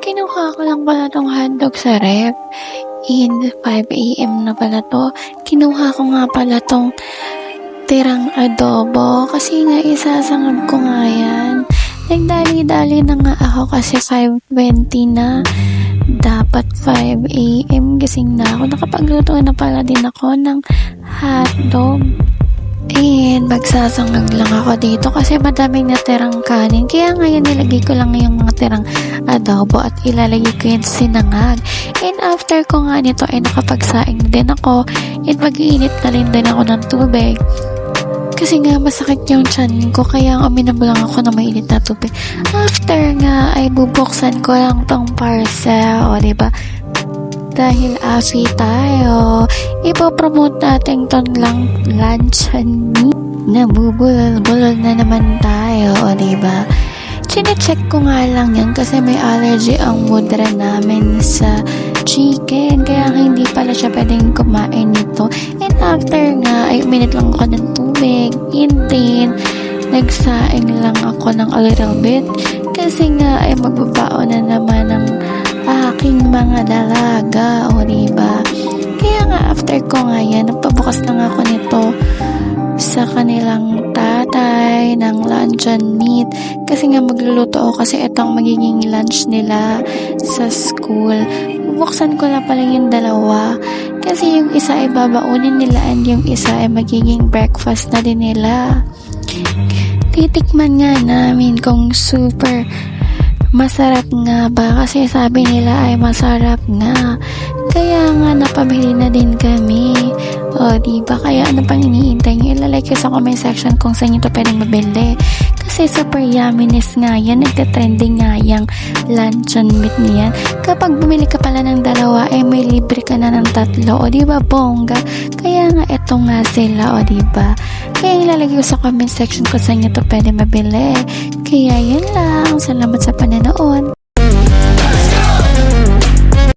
Kinuha ko lang pala tong hotdog sa ref. In 5 AM na pala to. Kinuha ko nga pala tong tirang adobo kasi nga isasangag ko nga yan. Nagdali-dali na nga ako kasi 5:20 na. Dapat 5 AM gising na ako. Nakapagluto na pala din ako ng hotdog. And magsasangag lang ako dito kasi madaming natirang kanin. Kaya ngayon nilagay ko lang yung mga tirang adobo at ilalagay ko yung sinangag. And after ko nga nito ay nakapagsaing na din ako. And mag-iinit na rin din ako ng tubig. Kasi nga masakit yung tiyan ko kaya uminom lang ako ng mainit na tubig. After nga ay bubuksan ko lang tong parcel. O diba? Dahil afi tayo, ipopromote natin ton lang luncheon meat. Nabubulol-bulol na naman tayo, o diba? Chine-check ko nga lang yan kasi may allergy ang mudra namin sa chicken. Kaya hindi pala siya pwedeng kumain nito. And after nga, ay uminit lang ako ng tubig. And then, nagsaing lang ako ng a little bit. Kasi nga, ay magbabaon na naman ng aking mga dalaga, o diba? Kaya nga, after ko nga yan, nagpabukas lang ako nito sa kanilang tatay ng luncheon meat. Kasi nga magluluto ako kasi itong magiging lunch nila sa school. Bubuksan ko na pala yung dalawa. Kasi yung isa ay babaunin nila and yung isa ay magiging breakfast na din nila. Titikman nga namin kung super masarap nga ba kasi sabi nila ay masarap nga. Kaya nga napabili na din kami. O diba? Kaya ano pang iniintay nyo? Ilalike ko sa comment section kung saan nyo ito pwedeng mabili. Kasi super yumminess nga yan. Nagtatrending nga yung luncheon meat niyan. Kapag bumili ka pala ng dalawa ay may libre ka na ng tatlo. O diba? Bongga. Kaya nga ito nga sila. O diba? Kaya ilalagay ko sa comment section kung saan nyo ito pwedeng mabili. Kaya yan lang. Salamat sa pananood.